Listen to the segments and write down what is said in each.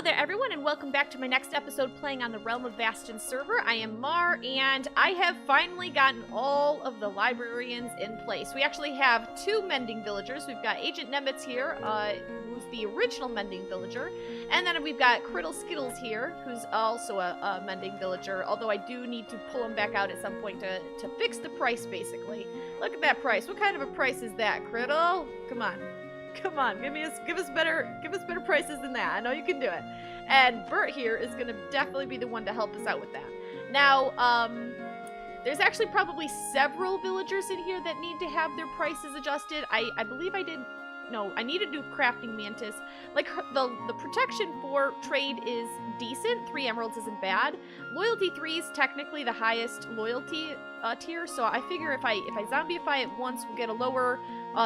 there everyone, and welcome back to my next episode playing on the Realm of Vasten server. I am Mar, and I have finally gotten all of the librarians in place. We actually have two mending villagers. We've got Agent Nemitz here, who's the original mending villager, and then we've got Criddle Skittles here, who's also a mending villager, although I do need to pull him back out at some point to fix the price, basically. Look at that price. What kind of a price is that, Criddle? Come on. Come on, give us better prices than that. I know you can do it. And Bert here is gonna definitely be the one to help us out with that. Now, there's actually probably several villagers in here that need to have their prices adjusted. I believe I did. No, I need to do crafting mantis. Like the protection for trade is decent. 3 emeralds isn't bad. Loyalty 3 is technically the highest loyalty tier. So I figure if I zombieify it once, we'll get a lower,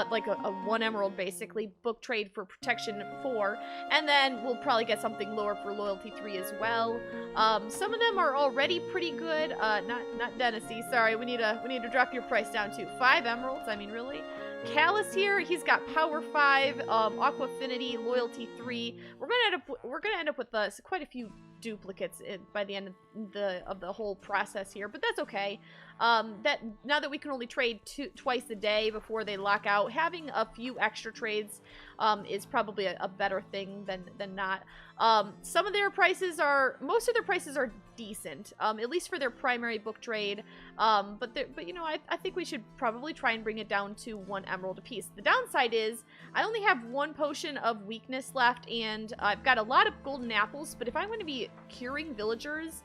like a 1 emerald basically book trade for protection 4, and then we'll probably get something lower for loyalty 3 as well. Some of them are already pretty good. Not Dennisy. Sorry, we need to drop your price down too. 5 emeralds. I mean, really. Callus here, he's got power 5, aqua affinity, loyalty 3. We're gonna end up with quite a few duplicates by the end of the whole process here, but that's okay. Now that we can only trade twice a day before they lock out, having a few extra trades is probably a better thing than not. Most of their prices are decent, at least for their primary book trade. But you know, I think we should probably try and bring it down to 1 emerald apiece. The downside is I only have 1 potion of weakness left, and I've got a lot of golden apples. But if I'm going to be curing villagers,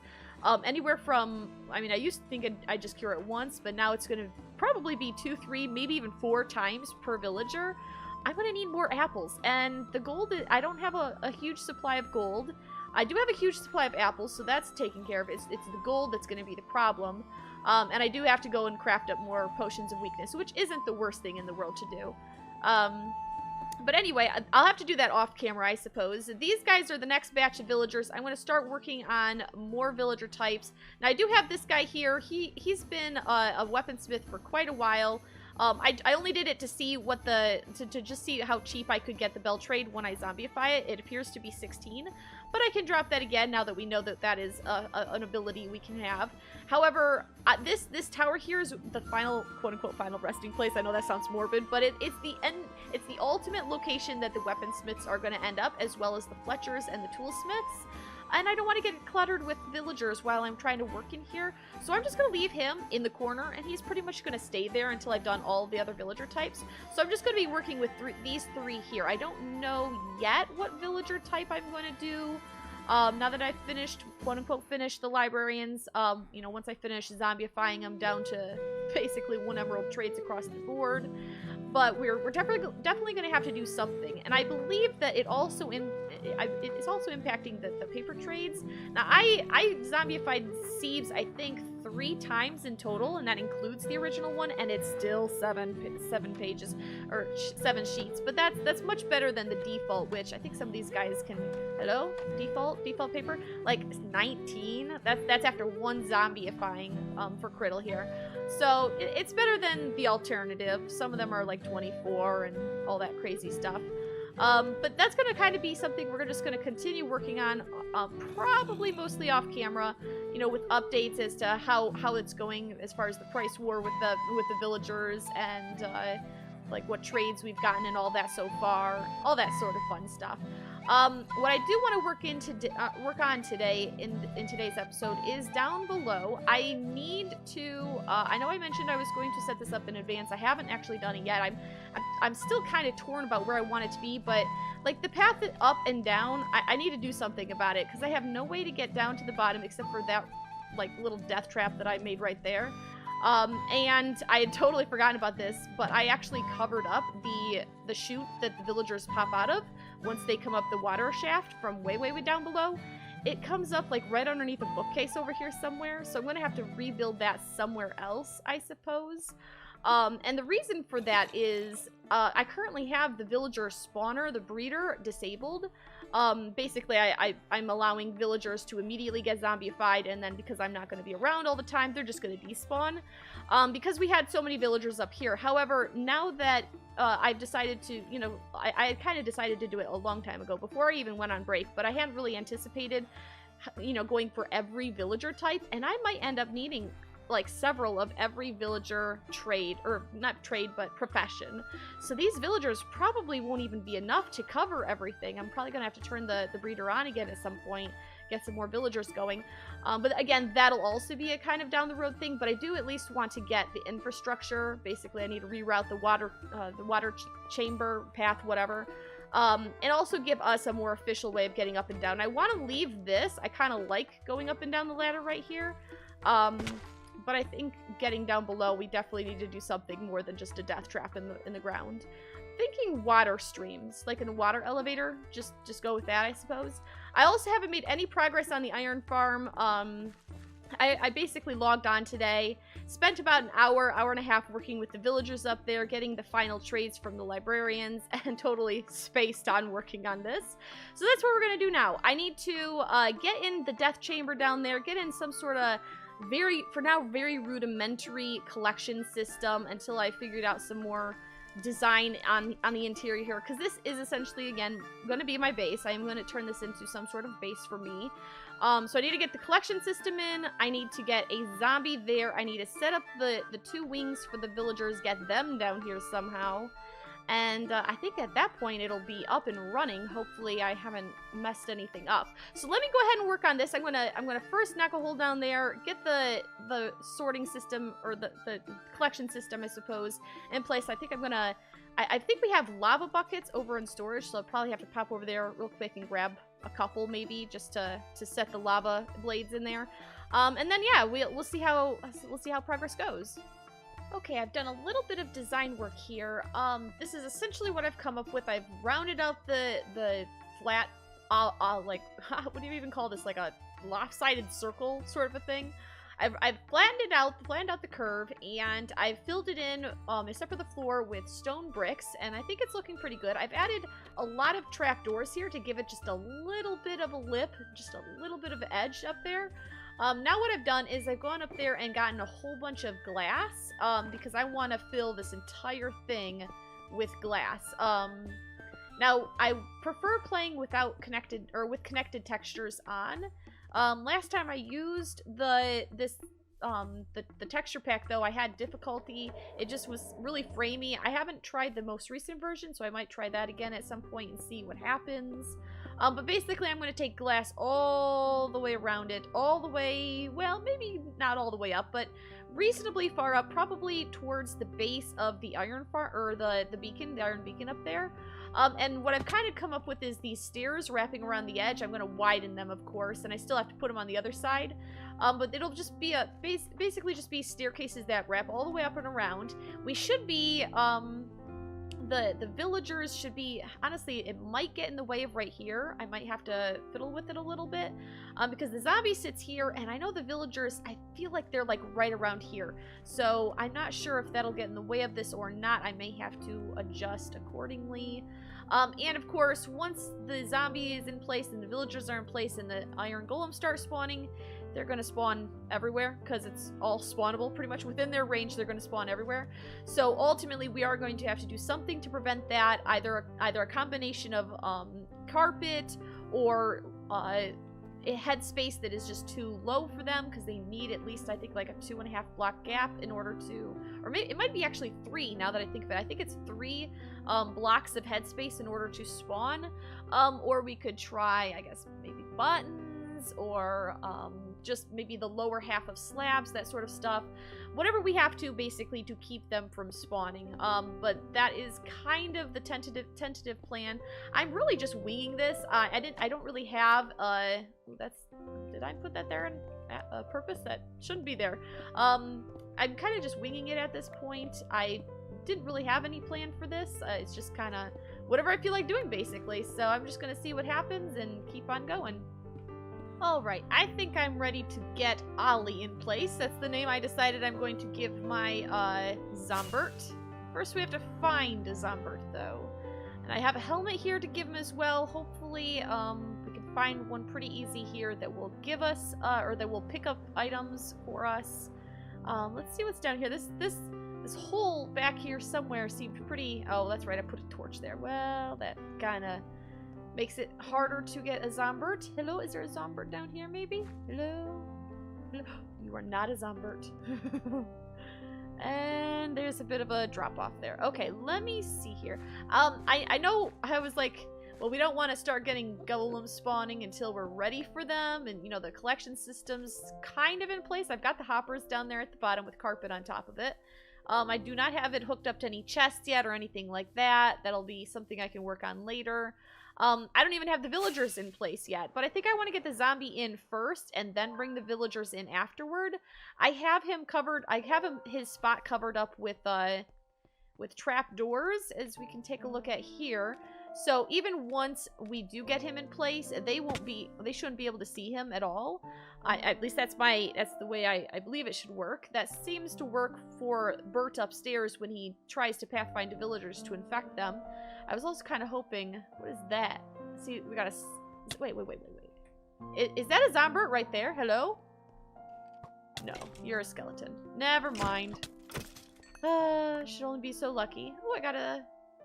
anywhere from, I mean, I used to think I'd just cure it once, but now it's going to probably be 2, 3, maybe even 4 times per villager. I'm going to need more apples, and the gold, I don't have a huge supply of gold. I do have a huge supply of apples, so that's taken care of. It's the gold that's going to be the problem. And I do have to go and craft up more potions of weakness, which isn't the worst thing in the world to do. But anyway, I'll have to do that off camera, I suppose. These guys are the next batch of villagers. I'm going to start working on more villager types. Now, I do have this guy here. He's been a weaponsmith for quite a while. I only did it to see what to just see how cheap I could get the bell trade when I zombieify it. It appears to be 16, but I can drop that again now that we know that is an ability we can have. However, this tower here is the final, quote-unquote, final resting place. I know that sounds morbid, but it's the ultimate location that the weaponsmiths are going to end up, as well as the Fletchers and the toolsmiths. And I don't want to get cluttered with villagers while I'm trying to work in here. So I'm just going to leave him in the corner, and he's pretty much going to stay there until I've done all of the other villager types. So I'm just going to be working with these 3 here. I don't know yet what villager type I'm going to do. Now that I've finished, quote-unquote, finished the librarians, you know, once I finish zombieifying them down to basically 1 emerald trades across the board. But we're definitely going to have to do something. And I believe that it's also impacting the paper trades. Now, I zombified Sieves, I think, 3 times in total, and that includes the original one, and it's still 7 pages, or 7 sheets. But that's much better than the default, which I think some of these guys can, hello? Default paper? Like 19? That's after 1 zombieifying for Criddle here. So it's better than the alternative. Some of them are like 24 and all that crazy stuff. But that's going to kind of be something we're just going to continue working on, probably mostly off camera, you know, with updates as to how it's going as far as the price war with the villagers, and like what trades we've gotten and all that so far, all that sort of fun stuff. What I do want to work on today in today's episode is down below. I need to. I know I mentioned I was going to set this up in advance. I haven't actually done it yet. I'm still kind of torn about where I want it to be, but like the path up and down, I need to do something about it because I have no way to get down to the bottom except for that like little death trap that I made right there. And I had totally forgotten about this, but I actually covered up the chute that the villagers pop out of once they come up the water shaft from way down below. It comes up like right underneath a bookcase over here somewhere, so I'm going to have to rebuild that somewhere else, I suppose. And the reason for that is I currently have the villager spawner, the breeder, disabled. Basically, I'm allowing villagers to immediately get zombified, and then because I'm not going to be around all the time, they're just going to despawn. Because we had so many villagers up here. However, now that I've decided to, you know, I kind of decided to do it a long time ago, before I even went on break, but I hadn't really anticipated, you know, going for every villager type, and I might end up needing like several of every villager trade, or not trade, but profession. So these villagers probably won't even be enough to cover everything. I'm probably gonna have to turn the breeder on again at some point, get some more villagers going. But again, that'll also be a kind of down the road thing, but I do at least want to get the infrastructure. Basically, I need to reroute the water chamber path, whatever. And also give us a more official way of getting up and down. I want to leave this. I kind of like going up and down the ladder right here. But I think getting down below, we definitely need to do something more than just a death trap in the ground. Thinking water streams, like in a water elevator. Just go with that, I suppose. I also haven't made any progress on the iron farm. I basically logged on today, spent about an hour and a half working with the villagers up there, getting the final trades from the librarians, and totally spaced on working on this. So that's what we're going to do now. I need to get in the death chamber down there, get in some sort of for now, very rudimentary collection system until I figured out some more design on the interior here, because this is essentially, again, going to be my base. I am going to turn this into some sort of base for me. So I need to get the collection system in. I need to get a zombie there. I need to set up the 2 wings for the villagers, get them down here somehow. And I think at that point it'll be up and running. Hopefully I haven't messed anything up. So let me go ahead and work on this. I'm gonna first knock a hole down there, get the sorting system, or the collection system, I suppose, in place. I think I think we have lava buckets over in storage, so I'll probably have to pop over there real quick and grab a couple, maybe, just to set the lava blades in there. And then yeah, we'll see how progress goes. Okay, I've done a little bit of design work here. This is essentially what I've come up with. I've rounded out the flat, like, what do you even call this? Like a lopsided circle sort of a thing. I've flattened out the curve, and I've filled it in, except for the floor, with stone bricks, and I think it's looking pretty good. I've added a lot of trapdoors here to give it just a little bit of a lip, just a little bit of edge up there. Now what I've done is I've gone up there and gotten a whole bunch of glass, because I want to fill this entire thing with glass. Now, I prefer playing without connected, or with connected textures on. Last time I used the texture pack, though, I had difficulty. It just was really framey. I haven't tried the most recent version, so I might try that again at some point and see what happens. But basically, I'm going to take glass all the way around it, all the way, well, maybe not all the way up, but reasonably far up, probably towards the base of the iron farm, or the beacon, the iron beacon up there. And what I've kind of come up with is these stairs wrapping around the edge. I'm going to widen them, of course, and I still have to put them on the other side. But it'll just be basically just be staircases that wrap all the way up and around. We should be, the villagers should be, honestly, it might get in the way of right here. I might have to fiddle with it a little bit, because the zombie sits here, and I know the villagers, I feel like they're like right around here. So I'm not sure if that'll get in the way of this or not. I may have to adjust accordingly. And of course, once the zombie is in place and the villagers are in place and the iron golems start spawning, they're going to spawn everywhere, because it's all spawnable pretty much within their range. They're going to spawn everywhere. So ultimately, we are going to have to do something to prevent that, either a combination of carpet or a headspace that is just too low for them, because they need at least, I think, like a 2.5 block gap in order to, or maybe it might be actually 3 now that I think of it. I think it's 3 blocks of headspace in order to spawn. Or we could try, I guess, maybe buttons, or just maybe the lower half of slabs, that sort of stuff. Whatever we have to, basically, to keep them from spawning. But that is kind of the tentative plan. I'm really just winging this. I don't really have, did I put that there on purpose? That shouldn't be there. I'm kind of just winging it at this point. I didn't really have any plan for this. It's just kind of whatever I feel like doing, basically. So I'm just going to see what happens and keep on going. Alright, I think I'm ready to get Ollie in place. That's the name I decided I'm going to give my, Zombert. First we have to find a Zombert, though. And I have a helmet here to give him as well. Hopefully, we can find one pretty easy here that will give us, or that will pick up items for us. Let's see what's down here. This hole back here somewhere seemed pretty... Oh, that's right, I put a torch there. Well, that kinda makes it harder to get a Zombert. Hello, is there a Zombert down here, maybe? Hello? Hello? You are not a Zombert. And there's a bit of a drop-off there. Okay, let me see here. I know I was like, well, we don't want to start getting golems spawning until we're ready for them. And, you know, the collection system's kind of in place. I've got the hoppers down there at the bottom with carpet on top of it. I do not have it hooked up to any chests yet or anything like that. That'll be something I can work on later. I don't even have the villagers in place yet, but I think I want to get the zombie in first and then bring the villagers in afterward. I have him covered, his spot covered up with trap doors, as we can take a look at here. So even once we do get him in place, they shouldn't be able to see him at all. At least that's the way I believe it should work. That seems to work for Bert upstairs when he tries to pathfind the villagers to infect them. I was also kind of hoping, what is that? See, we got a, wait. Is that a Zombert right there? Hello? No, you're a skeleton. Never mind. Should only be so lucky. Oh,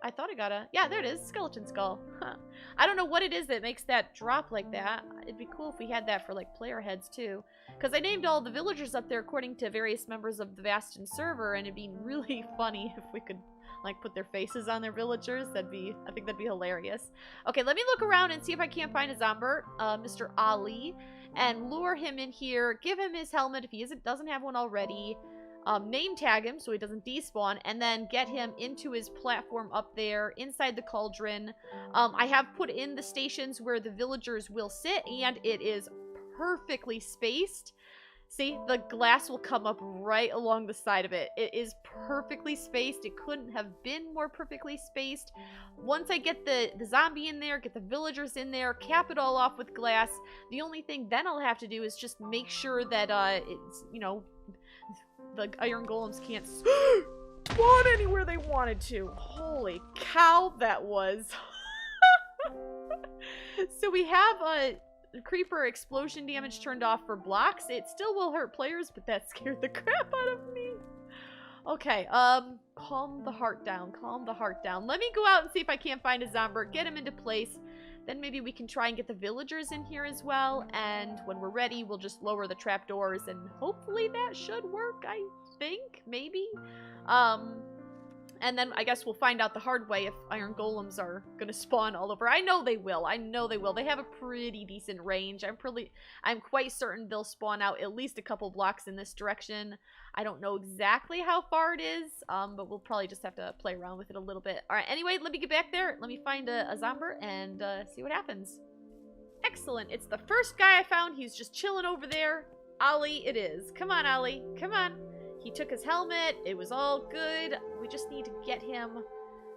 I thought I got a... Yeah, there it is. Skeleton skull. Huh. I don't know what it is that makes that drop like that. It'd be cool if we had that for, like, player heads, too. Because I named all the villagers up there according to various members of the Vasten server, and it'd be really funny if we could, like, put their faces on their villagers. I think that'd be hilarious. Okay, let me look around and see if I can't find a Zombert, Mr. Ali, and lure him in here. Give him his helmet if he doesn't have one already. Name tag him so he doesn't despawn, and then get him into his platform up there inside the cauldron. I have put in the stations where the villagers will sit, and it is perfectly spaced. See, the glass will come up right along the side of it. It is perfectly spaced. It couldn't have been more perfectly spaced. Once I get the zombie in there, get the villagers in there, cap it all off with glass, the only thing then I'll have to do is just make sure that, it's, you know, the iron golems can't spawn anywhere they wanted to. Holy cow, that was. So we have a creeper explosion damage turned off for blocks. It still will hurt players, but that scared the crap out of me. Okay, calm the heart down. Calm the heart down. Let me go out and see if I can't find a Zombert, get him into place. Then maybe we can try and get the villagers in here as well, and when we're ready, we'll just lower the trapdoors, and hopefully that should work, I think, maybe. And then I guess we'll find out the hard way if iron golems are gonna spawn all over. I know they will. I know they will. They have a pretty decent range. I'm quite certain they'll spawn out at least a couple blocks in this direction. I don't know exactly how far it is, but we'll probably just have to play around with it a little bit. All right, anyway, let me get back there. Let me find a Zombert and see what happens. Excellent. It's the first guy I found. He's just chilling over there. Ollie it is. Come on, Ollie. Come on. He took his helmet. It was all good. We just need to get him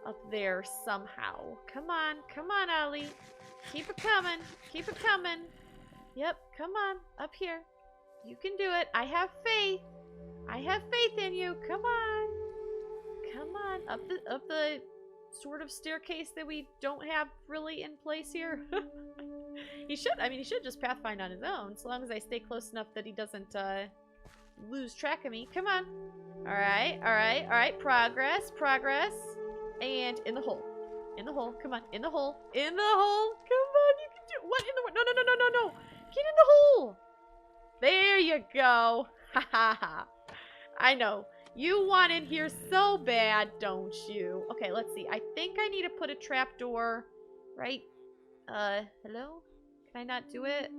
up there somehow. Come on. Come on, Ollie. Keep it coming. Keep it coming. Yep. Come on. Up here. You can do it. I have faith. I have faith in you. Come on. Come on. Up the sort of staircase that we don't have really in place here. He should just pathfind on his own, so long as I stay close enough that he doesn't, lose track of me. Come on. Alright. Progress. And in the hole. In the hole. Come on. In the hole. In the hole. Come on. You can do what in the no. Get in the hole. There you go. Ha ha ha. I know. You want in here so bad, don't you? Okay, let's see. I think I need to put a trapdoor right. Hello? Can I not do it?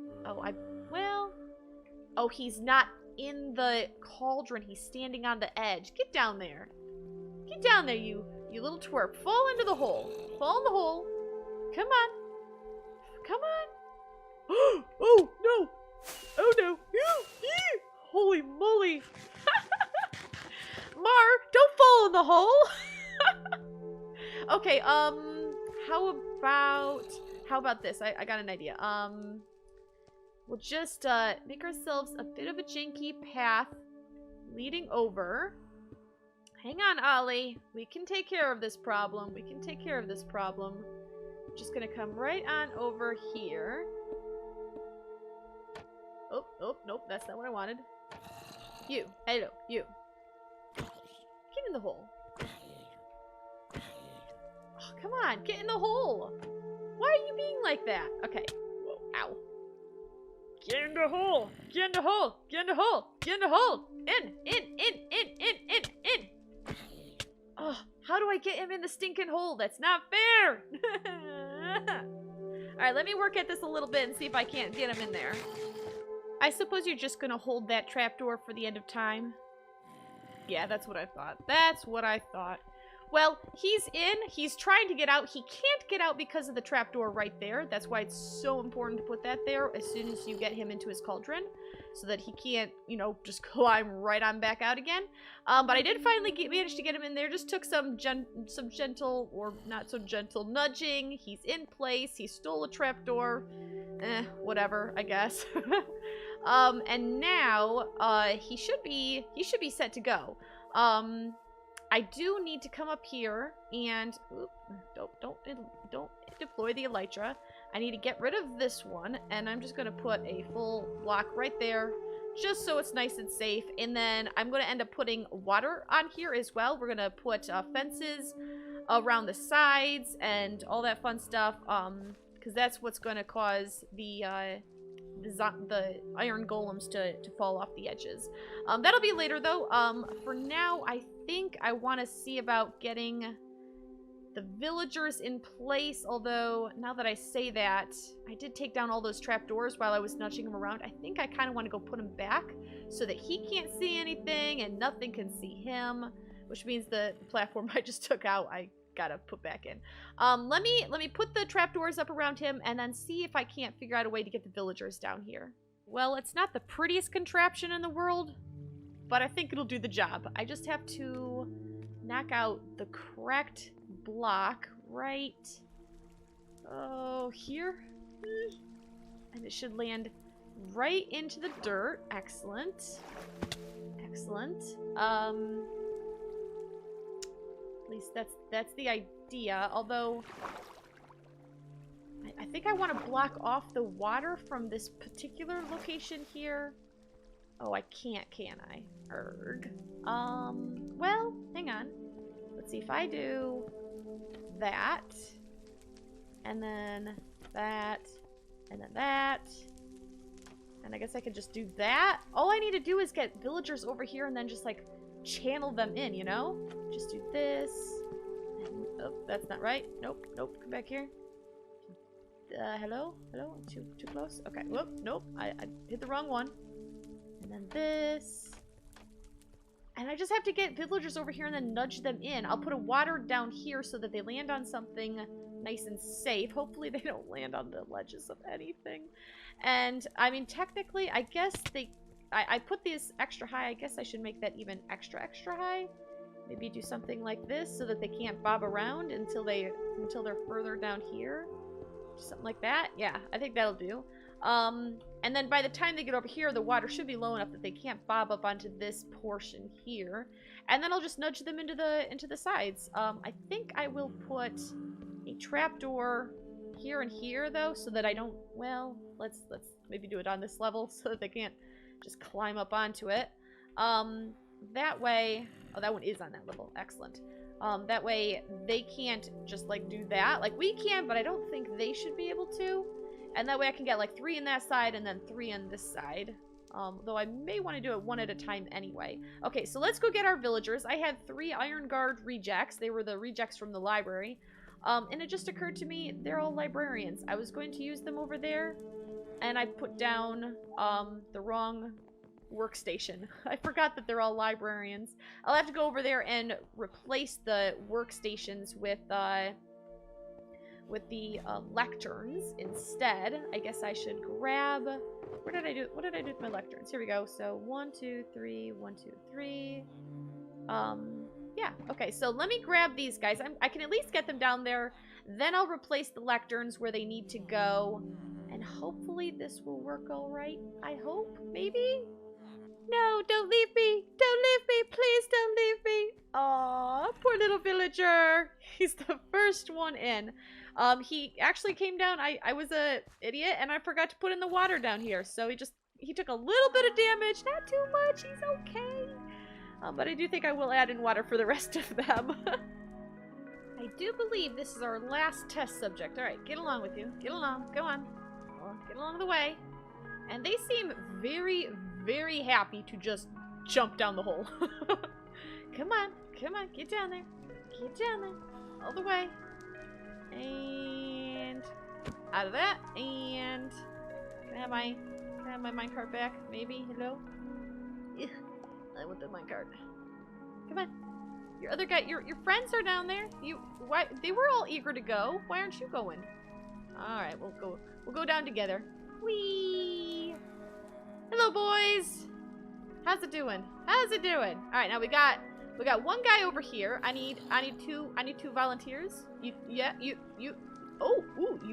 Oh, he's not in the cauldron. He's standing on the edge. Get down there. Get down there, you little twerp. Fall into the hole. Fall in the hole. Come on. Come on. Oh, no. Oh, no. Holy moly. Mar, don't fall in the hole. Okay, how about this? I got an idea. we'll just make ourselves a bit of a janky path leading over. Hang on, Ollie. We can take care of this problem. We can take care of this problem. Just gonna come right on over here. Oh, oh, nope, that's not what I wanted. You, hello, you. Get in the hole. Oh, come on, get in the hole. Why are you being like that? Okay. Whoa, ow. Get in the hole. Get in the hole. Get in the hole. Get in the hole. In. Oh, how do I get him in the stinking hole? That's not fair. Alright, let me work at this a little bit and see if I can't get him in there. I suppose you're just gonna hold that trapdoor for the end of time. Yeah, that's what I thought. That's what I thought. Well, he's in. He's trying to get out. He can't get out because of the trapdoor right there. That's why it's so important to put that there as soon as you get him into his cauldron, so that he can't, you know, just climb right on back out again. But I did finally manage to get him in there. Just took some gentle, or not so gentle, nudging. He's in place. He stole a trapdoor. Whatever, I guess. And now, he should be set to go. I do need to come up here and don't deploy the elytra. I need to get rid of this one, and I'm just gonna put a full block right there, just so it's nice and safe. And then I'm gonna end up putting water on here as well. We're gonna put fences around the sides and all that fun stuff, because that's what's gonna cause the iron golems to fall off the edges. That'll be later though. For now, I think I want to see about getting the villagers in place, although now that I say that, I did take down all those trapdoors while I was nudging him around. I think I kind of want to go put him back so that he can't see anything and nothing can see him, which means the platform I just took out, I gotta put back in. Let me put the trapdoors up around him and then see if I can't figure out a way to get the villagers down here. Well, it's not the prettiest contraption in the world, but I think it'll do the job. I just have to knock out the correct block right here, and it should land right into the dirt. Excellent. Excellent. At least that's the idea, although I think I want to block off the water from this particular location here. Oh, I can't, can I? Erg. Well, hang on. Let's see if I do that, and then that, and then that, and I guess I could just do that. All I need to do is get villagers over here and then just, like, channel them in, you know? Just do this. And, oh, that's not right. Nope, nope, come back here. Hello? Hello? Too close? Okay, whoop, nope, I hit the wrong one. And then this. And I just have to get villagers over here and then nudge them in. I'll put a water down here so that they land on something nice and safe. Hopefully they don't land on the ledges of anything. And, I mean, technically, I guess I put these extra high. I guess I should make that even extra high. Maybe do something like this so that they can't bob around until they're further down here. Something like that. Yeah, I think that'll do. And then by the time they get over here, the water should be low enough that they can't bob up onto this portion here. And then I'll just nudge them into the sides. I think I will put a trapdoor here and here though, so that I don't, well, let's maybe do it on this level so that they can't just climb up onto it. That way, oh, that one is on that level. Excellent. That way they can't just like do that. Like we can, but I don't think they should be able to. And that way I can get like 3 in that side and then 3 on this side. Though I may want to do it one at a time anyway. Okay, so let's go get our villagers. I had 3 Iron Guard rejects. They were the rejects from the library. And it just occurred to me, they're all librarians. I was going to use them over there, and I put down the wrong workstation. I forgot that they're all librarians. I'll have to go over there and replace the workstations with the lecterns instead. I guess I should grab, what did I do with my lecterns? Here we go. So 1 2 3 1 2 3. Yeah, okay, so let me grab these guys. I can at least get them down there. Then I'll replace the lecterns where they need to go. And And hopefully this will work all right. I hope, maybe? No, don't leave me. Don't leave me. Please don't leave me. Aw, poor little villager. He's the first one in. He actually came down. I was a idiot and I forgot to put in the water down here. So he took a little bit of damage. Not too much. He's okay. But I do think I will add in water for the rest of them. I do believe this is our last test subject. All right, get along with you. Get along. Go on. Get along the way. And they seem very, very happy to just jump down the hole. Come on. Come on. Get down there. Get down there. All the way. And out of that. And can I have my minecart back? Maybe? Hello? Ugh, I want the minecart. Come on. Your other guy, your friends are down there. Why? They were all eager to go. Why aren't you going? All right, we'll go down together. Whee! Hello, boys. How's it doing? How's it doing? All right, now we got one guy over here. I need two volunteers. You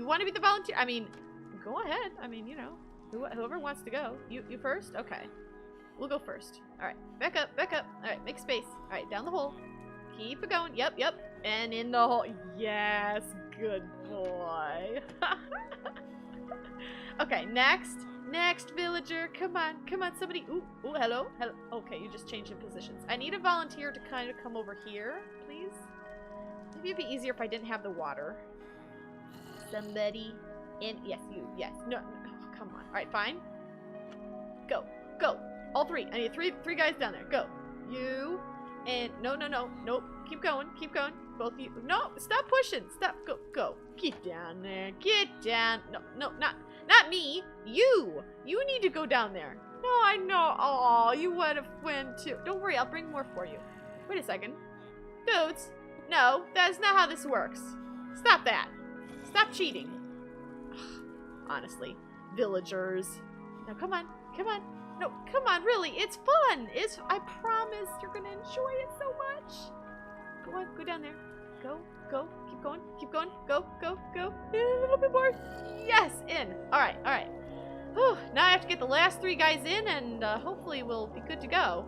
want to be the volunteer? I mean, go ahead. I mean, you know, whoever wants to go. You first? Okay. We'll go first. All right, back up. All right, make space. All right, down the hole. Keep it going. Yep. And in the hole. Yes, good boy. Okay, next villager. Come on, somebody. Ooh, hello. Okay, you just changed in positions. I need a volunteer to kind of come over here, please. Maybe it'd be easier if I didn't have the water. Somebody in. Yes, you. Yes. No. Oh, come on. All right, fine. Go. All three. I need three guys down there. Go. You. And no. Nope. Keep going. Both of you. No, stop pushing. Stop. Go. Get down there. Get down. No, not me. You need to go down there. No, I know. Oh, you would have went too. Don't worry, I'll bring more for you. Wait a second. Dudes. No, that's not how this works. Stop that. Stop cheating. Honestly. Villagers. Now, come on. No, come on, really. It's fun. I promise you're going to enjoy it so much. Go on, go down there. Go. Keep going. Go. A little bit more. Yes, in. All right. Whew, now I have to get the last three guys in, and hopefully we'll be good to go.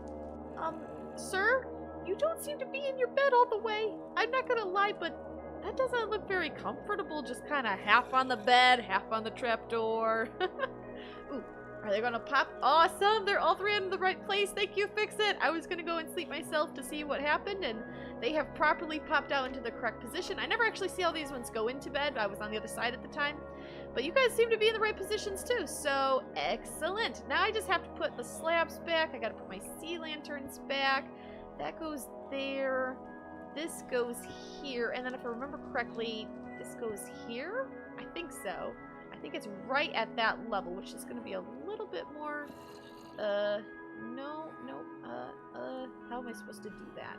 Sir, you don't seem to be in your bed all the way. I'm not going to lie, but that doesn't look very comfortable. Just kind of half on the bed, half on the trapdoor. Ooh. Are they gonna pop? Awesome! They're all three in the right place. Thank you, Fixxitt. I was gonna go and sleep myself to see what happened, and they have properly popped out into the correct position. I never actually see how these ones go into bed. I was on the other side at the time. But you guys seem to be in the right positions too, so excellent. Now I just have to put the slabs back. I gotta put my sea lanterns back. That goes there. This goes here, and then if I remember correctly, this goes here? I think so. I think it's right at that level, which is going to be a little bit more, no, how am I supposed to do that?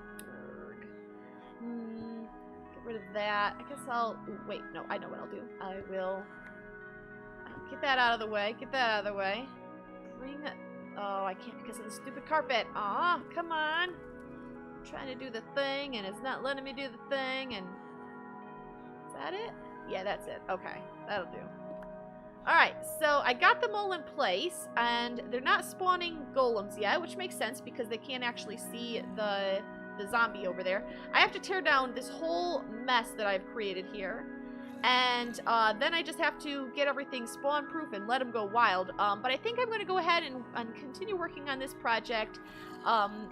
Get rid of that. I guess I'll, wait, no, I know what I'll do. I will get that out of the way, bring it, oh, I can't because of the stupid carpet. Aw, come on. I'm trying to do the thing, and it's not letting me do the thing, and is that it? Yeah, that's it. Okay, that'll do. Alright, so I got them all in place, and they're not spawning golems yet, which makes sense because they can't actually see the zombie over there. I have to tear down this whole mess that I've created here, and then I just have to get everything spawn-proof and let them go wild. But I think I'm going to go ahead and continue working on this project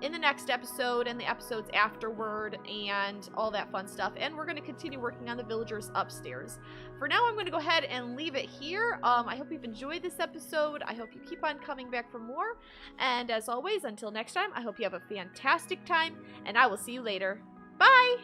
in the next episode and the episodes afterward and all that fun stuff. And we're going to continue working on the villagers upstairs. For now, I'm going to go ahead and leave it here. I hope you've enjoyed this episode. I hope you keep on coming back for more. And as always, until next time, I hope you have a fantastic time, and I will see you later. Bye!